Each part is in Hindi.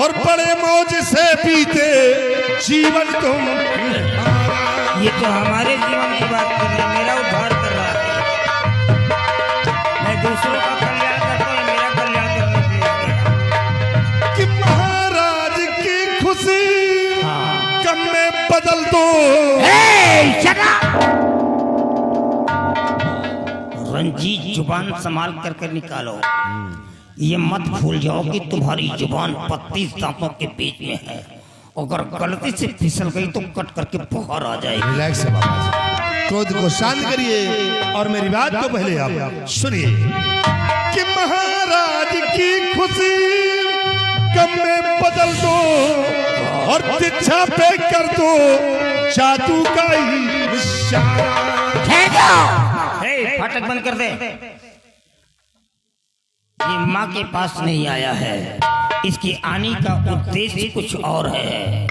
और बड़े मौज से बीते जीवन तुम। ये तो हमारे जीवन की बात कर रहा है, मेरा उद्धार कर रहा है। मैं दूसरों का कल्याण करता हूँ, मेरा कल्याण करने के लिए कि महाराज की खुशी गम में बदल दो। रंजीत, जुबान संभाल कर निकालो। ये मत भूल जाओ कि तुम्हारी जुबान 32 दांतों के बीच में है। अगर गलती से फिसल गई तो कट करके बाहर आ जाएगी। रिलैक्स है बाबा जी, क्रोध को शांत करिए और मेरी बात को पहले आप सुनिए कि महाराज की खुशी गम में बदल दो और दीक्षा पे कर दो जादू का ही इशारा। फाटक बंद कर दे। ये माँ के पास नहीं आया है, इसके आने का उद्देश्य कुछ और है।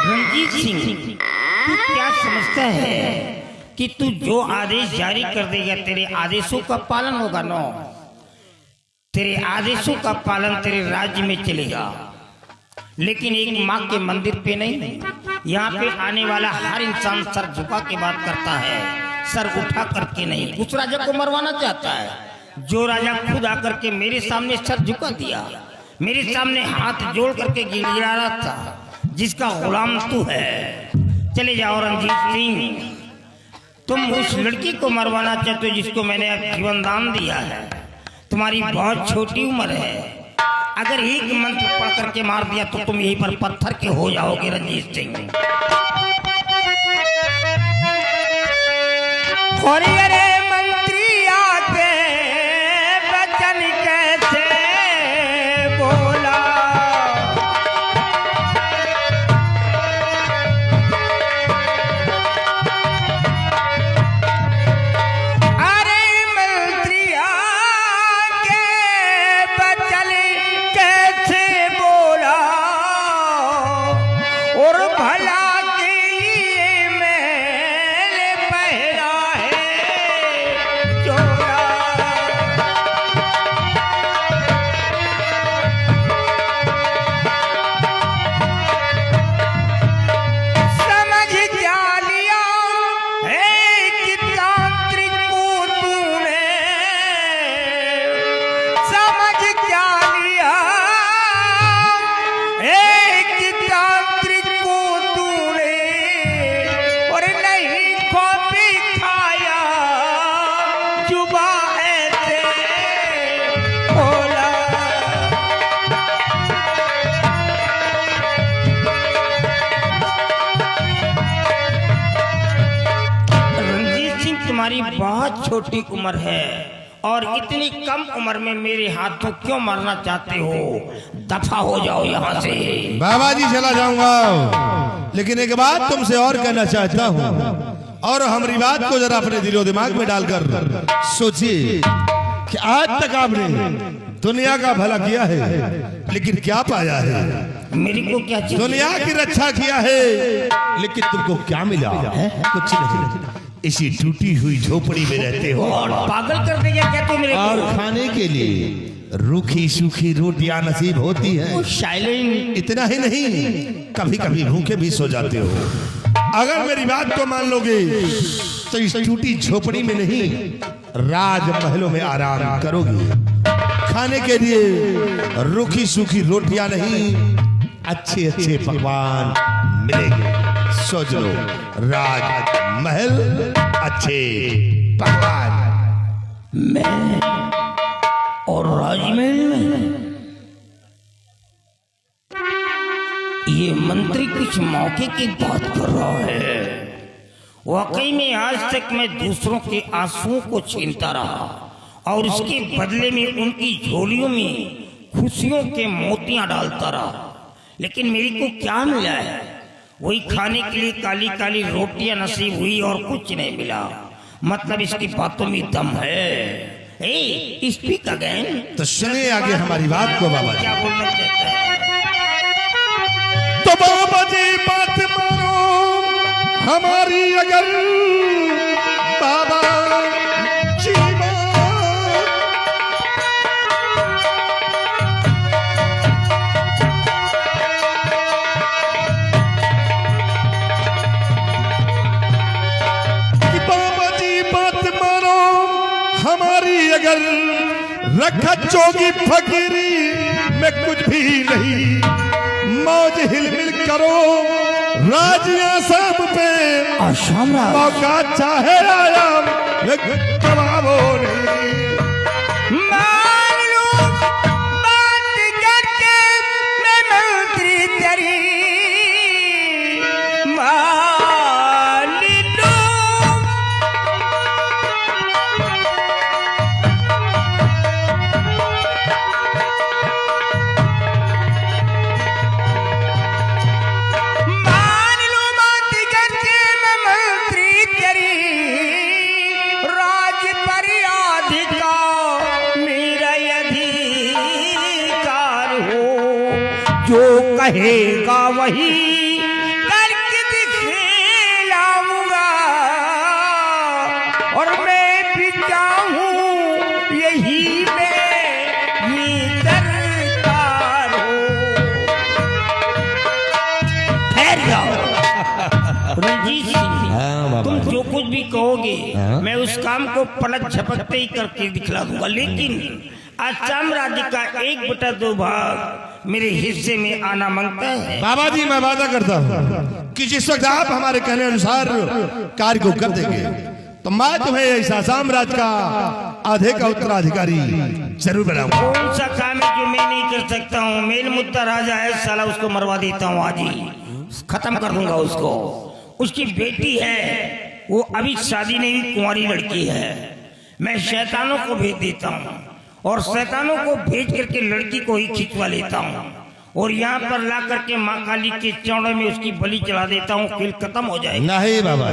रंजीत सिंह, तू क्या समझता है कि तू जो आदेश जारी कर देगा तेरे आदेशों का पालन होगा? नो, तेरे आदेशों का पालन तेरे राज्य में चलेगा, लेकिन एक माँ के मंदिर पे नहीं। यहाँ पे आने वाला हर इंसान सर झुका के बात करता है, सर उठा करके नहीं। उस राजा को मरवाना चाहता है जो राजा खुद आकर के मेरे सामने सर झुका दिया, मेरे सामने हाथ जोड़ करके गिड़गिड़ा रहा था, जिसका गुलाम तू है। चले जाओ रंजीत सिंह, तुम उस लड़की को मरवाना चाहते हो जिसको मैंने अब जीवन दान दिया है। तुम्हारी बहुत छोटी उम्र है, अगर एक मंत्र पढ़ करके मार दिया तो तुम यहीं पर पत्थर के हो जाओगे रंजीत सिंह। अरे मंत्री आके बचन कैसे बोला, अरे मंत्री आके बचन कैसे बोला, और भला तुम्हारी बहुत छोटी उम्र है और इतनी कम उम्र में मेरे हाथों क्यों मरना चाहते हो? दफा हो जाओ यहाँ से। बाबा जी चला जाऊंगा, लेकिन एक बात तुमसे और कहना चाहता हूँ, और हमारी बात को जरा अपने दिलो दिमाग में डालकर सोचिए कि आज तक आपने दुनिया का भला किया है, लेकिन क्या पाया है? मेरे को क्या चाहिए? दुनिया की रक्षा किया है, लेकिन तुमको क्या मिला? कुछ नहीं। इसी टूटी हुई झोपड़ी में रहते हो और पागल कर देगा क्या तू मेरे को? और खाने के लिए रूखी सूखी रोटियां नसीब होती है। साइलेंट, इतना ही नहीं, कभी कभी भूखे भी सो जाते हो। अगर मेरी बात को मान लोगे तो इस टूटी झोपड़ी में नहीं, राजमहलों में आराम करोगे। खाने के लिए रूखी सूखी रोटियां नहीं, अच्छे अच्छे पकवान मिलेंगे। सोच लो, राजमहल, अच्छे पकवान। मैं और राजमहल में ये मंत्री कुछ मौके की बात कर रहा है। वाकई में आज तक मैं दूसरों के आंसुओं को छीनता रहा और उसके बदले में उनकी झोलियों में खुशियों के मोतियां डालता रहा, लेकिन मेरी को क्या मिला है? वही खाने के लिए काली काली रोटियां नसीब हुई और कुछ नहीं मिला। मतलब इसकी बातों में दम है। Speak again. तो सुनिए आगे हमारी बात को बाबा। क्या बोलना चाहता है? तो बाबा जी बात मानो हमारी, अगर बाबा जी रखा चोगी फकीरी में कुछ भी नहीं, मौज हिलमिल करो राजिया सब पे, आसाम मौका चाहे आया कबाबो नहीं। मान लो बात करके मैं मंत्री तेरी मान लो। मान लो बात करके मैं मंत्री तेरी राज पर अधिकार मेरा अधिकार हो, जो कहेगा वही करके दिखलाऊंगा, और मैं भी चाहूं यही मेरी सरकार हो। ठहर जाओ रंजीत सिंह, तुम जो कुछ भी कहोगे मैं उस काम को पलक झपकते ही करके दिखला दूंगा, लेकिन आसाम राज्य का 1/2 भाग मेरे हिस्से में आना मांगता है। बाबा जी मैं वादा करता हूँ कि जिस वक्त आप हमारे कहने अनुसार कार्य को कर देंगे तो मैं तुम्हें इस आसाम राज्य का आधे का उत्तराधिकारी जरूर बनाऊंगा। कौन सा काम है जो मैं नहीं कर सकता हूँ? मेन मुद्दा राजा है, साला उसको मरवा देता हूँ, आज ही खत्म कर दूंगा उसको। उसकी बेटी है, वो अभी शादी नहीं हुई, कुंवारी लड़की है। मैं शैतानों को भेज देता हूँ और शैतानों को भेज करके लड़की को ही खिंचवा लेता हूँ और यहाँ पर ला करके माँ काली के चौड़े में उसकी बलि चढ़ा देता हूँ, खेल खत्म हो जाएगा। नहीं बाबा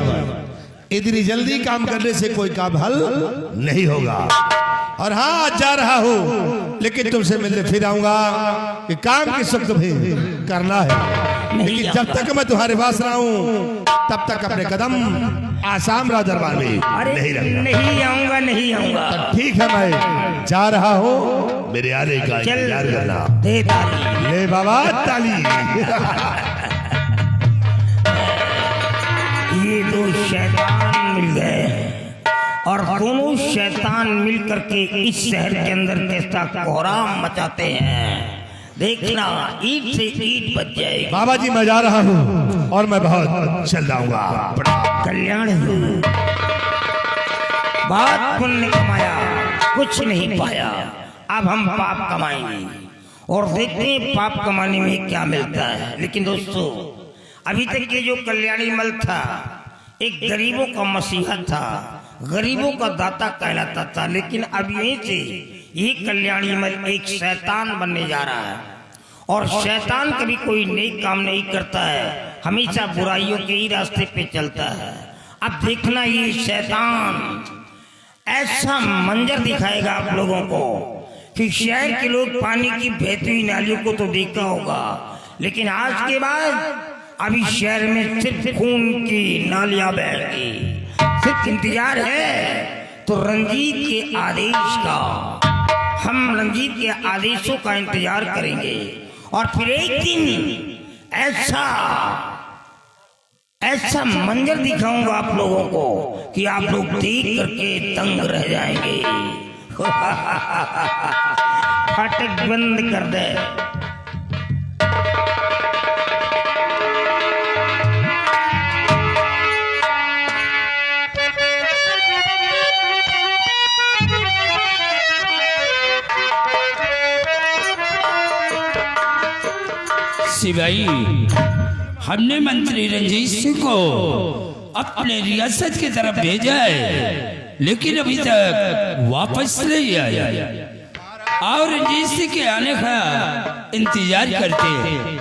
इतनी जल्दी काम करने से कोई काम हल नहीं होगा। और हाँ आज जा रहा हूँ लेकिन तुमसे मिलने फिर आऊंगा कि काम किस वक्त तुम्हें करना है, लेकिन जब तक मैं तुम्हारे पास रहा हूँ तब तक अपने कदम आसाम राज दरबार में नहीं रखना। नहीं आऊंगा, नहीं आऊंगा। ठीक है मैं जा रहा हूँ, मेरे आने का इंतजार करना। दे ताली। ले बाबा ताली। ये दो शैतान मिल गए और दोनों शैतान मिल करके इस शहर के अंदर कैसा कोहराम मचाते हैं, देखना ईट से ईट बच जाएगी। बाबा जी मैं जा रहा हूँ और मैं बहुत चल जाऊंगा। कल्याण हो। बहुत पुण्य कमाया, कुछ नहीं पाया, अब हम पाप कमाएंगे और देखते हैं पाप कमाने में क्या मिलता है। लेकिन दोस्तों अभी तक ये जो कल्याणी मल था एक गरीबों का मसीहा था, गरीबों का दाता कहलाता था, लेकिन अब यहीं से ये कल्याणी मल एक शैतान बनने जा रहा है। और शैतान कभी कोई नेक काम नहीं करता है, हमेशा बुराइयों के ही रास्ते पे चलता है। अब देखना ये शैतान ऐसा मंजर दिखाएगा आप लोगों को कि शहर के लोग पानी की बहती हुई नालियों को तो देखा होगा, लेकिन आज के बाद अभी शहर में सिर्फ खून की नालियां बहेंगी। सिर्फ इंतजार है तो रंजीत के आदेश का, हम रंजीत के आदेशों का इंतजार करेंगे और फिर एक दिन ऐसा मंजर दिखाऊंगा आप लोगों को कि आप लोग देख करके दंग रह जाएंगे। फाटक बंद कर दे। सिपाही हमने मंत्री रंजीत सिंह को अपने रियासत की तरफ भेजा है, लेकिन अभी तक वापस नहीं आया और रंजीत सिंह के आने का इंतजार करते हैं।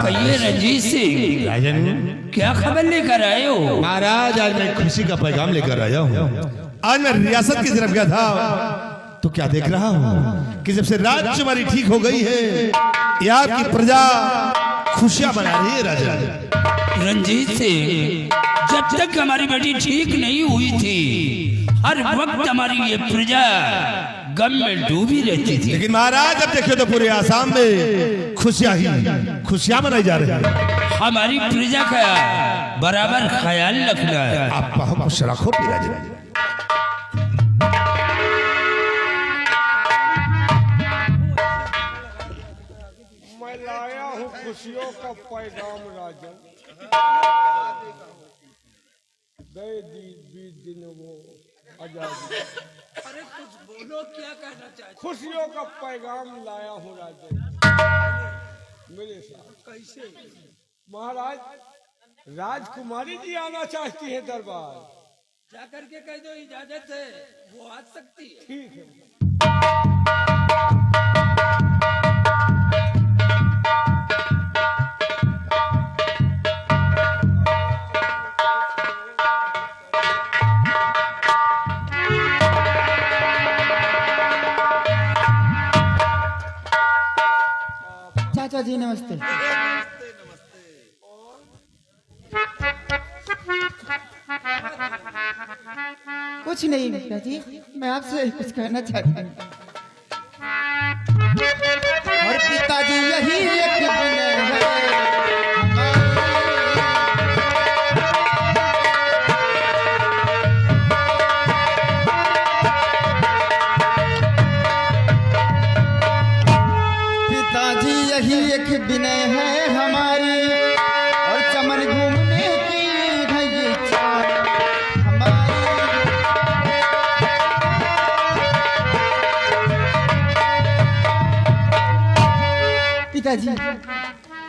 कहिए रंजीत सिंह, क्या खबर लेकर आए हो? महाराज आज मैं खुशी का पैगाम लेकर आया हूँ। आज मैं रियासत की तरफ गया था तो क्या देख रहा हूँ कि जब से राज्य हमारी ठीक हो गई है यहाँ की प्रजा खुशियां मना रही है। राजा रंजीत सिंह, जब तक हमारी बेटी ठीक नहीं हुई थी हर वक्त हमारी ये प्रजा गम में डूबी रहती थी, लेकिन महाराज अब देखिए तो पूरे आसाम में खुशियां ही खुशियां मनाई जा रही है। हमारी प्रजा का बराबर ख्याल रखना है। आप बहुत खुश रखो पीराज। मैं लाया हूँ खुशियों का पैगाम राजन। गए 20 दिन वो आजादी। अरे कुछ बोलो, क्या कहना चाहते? खुशियों का पैगाम लाया हूँ राजन मेरे साथ। कैसे? महाराज, राजकुमारी जी आना चाहती है दरबार। जा करके कह दो इजाजत है, वो आ सकती है। ठीक है। चाचा जी नमस्ते। कुछ नहीं बेटा जी, मैं आपसे कुछ कहना चाहती हूँ। और पिताजी यही एक विनय है। पिताजी यही एक विनय है हमारी, और चमन घूमने की है ये इच्छा हमारी। पिताजी,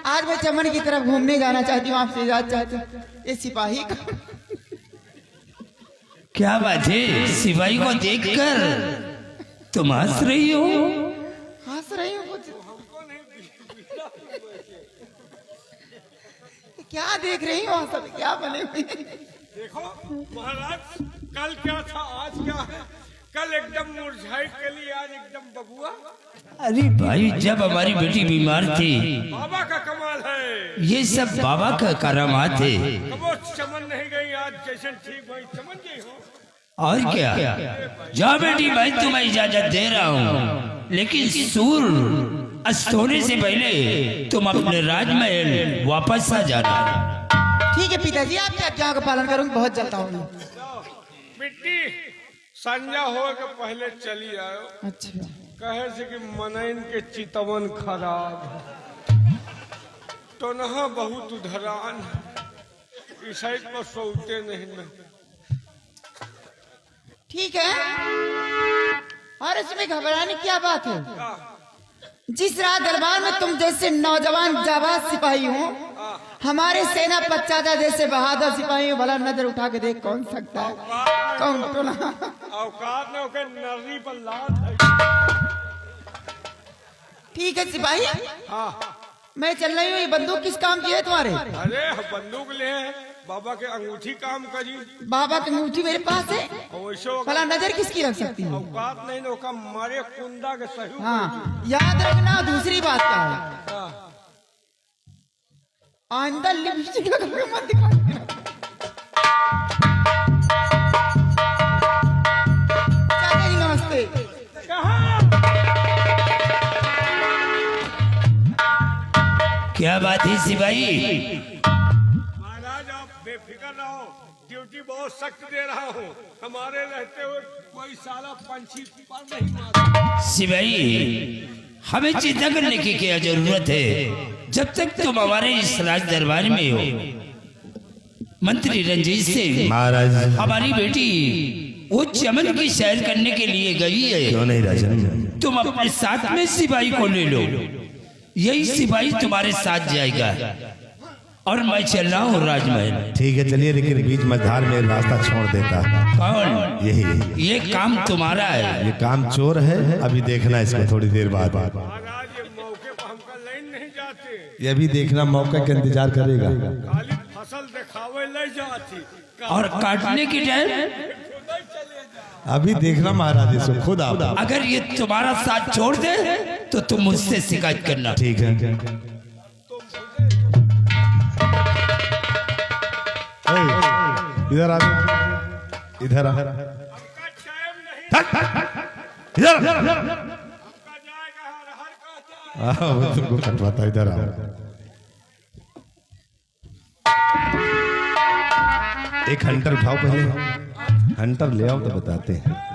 आज मैं चमन की तरफ घूमने जाना चाहती हूँ, आपसे इजाजत चाहती हूँ। ये सिपाही का क्या बात है, सिपाही को देखकर तुम हंस रही हो? हंस रही हूँ कुछ। क्या देख रही हो? सब क्या बने हुए हैं? देखो महाराज, कल क्या था आज क्या है। कल एकदम मुरझाई कली, आज एकदम बबुआ। अरे भाई, जब हमारी बेटी बीमार थी, बाबा का कमाल है। ये सब बाबा का करामात है। कबो चमन नहीं गई, आज जैसे ठीक भाई चमन गई हो। और क्या? जा बेटी, मैं तुम्हें इजाजत दे रहा हूँ, लेकिन सूर अस्त होने से पहले तुम अपने राजमहल वापस आ जाना। ठीक है पिताजी, आपकी आज्ञा का पालन करूंगी, बहुत जल्द आऊंगी। मिट्टी संजा हो के पहले चली आयो। अच्छा, कहे से कि मनैन के चितवन खराब तो नहा बहुत उधरान, इस साइड पर सोते नहीं न। ठीक है। और इसमें घबराने की क्या बात है? जिस रात दरबार में तुम जैसे नौजवान जाबाज सिपाही हो, हमारे सेना पच्चादा जैसे बहादुर सिपाही हो, भला नजर उठा के देख कौन सकता है? कौन तो ना। औकात ने ओके नर्री पर लात है। ठीक है सिपाही, हाँ, मैं चल रही हूँ। ये बंदूक किस काम की है तुम्हारे? अरे बंदूक ले बाबा के अंगूठी काम करी। बाबा की अंगूठी मेरे पास है, वैसे भला नजर किसकी रख सकती है? औकात नहीं नौका मारे कुंदा के सही। हाँ, याद रखना। दूसरी बात क्या है, आइंदा लिपस्टिक लगा के मत दिखाना। चाचा जी नमस्ते। क्या बात है सिपाही? महाराज आप बेफिक्र रहो, ड्यूटी बहुत सख्त दे रहा हूँ। हमारे रहते हुए कोई साला पंछी पर नहीं मारता। सिपाही, हमें चिंता करने की क्या जरूरत है? जब तक तुम हमारे इस राज दरबार में हो, मंत्री रंजीत सिंह महाराज, हमारी बेटी वो चमन की सैर करने के लिए गई है। क्यों नहीं राजन? तुम अपने साथ में सिपाही को ले लो, यही सिपाही तुम्हारे साथ जाएगा, और मैं चल रहा हूँ राजमहल। ठीक है चलिए, लेकिन बीच मझधार में रास्ता छोड़ देता। कौन? यही ये काम तुम्हारा है। ये काम चोर है, अभी देखना इसको थोड़ी देर बाद। महाराज ये मौके पर हमका लाइन नहीं जाते, ये भी देखना मौके का इंतजार करेगा। खाली फसल दिखावे ले जाती और काटने की टाइम अभी देखना महाराज, इसको खुद आप। अगर ये तुम्हारा साथ छोड़ दे तो तुम मुझसे शिकायत करना। ठीक है। इधर आ, इधर आ, हमका टाइम नहीं। इधर हमका जाएगा हर हर कहता है। वो तुमको कटवाता। इधर आओ। एक हंटर उठाओ, पहले हंटर ले आओ तो बताते हैं।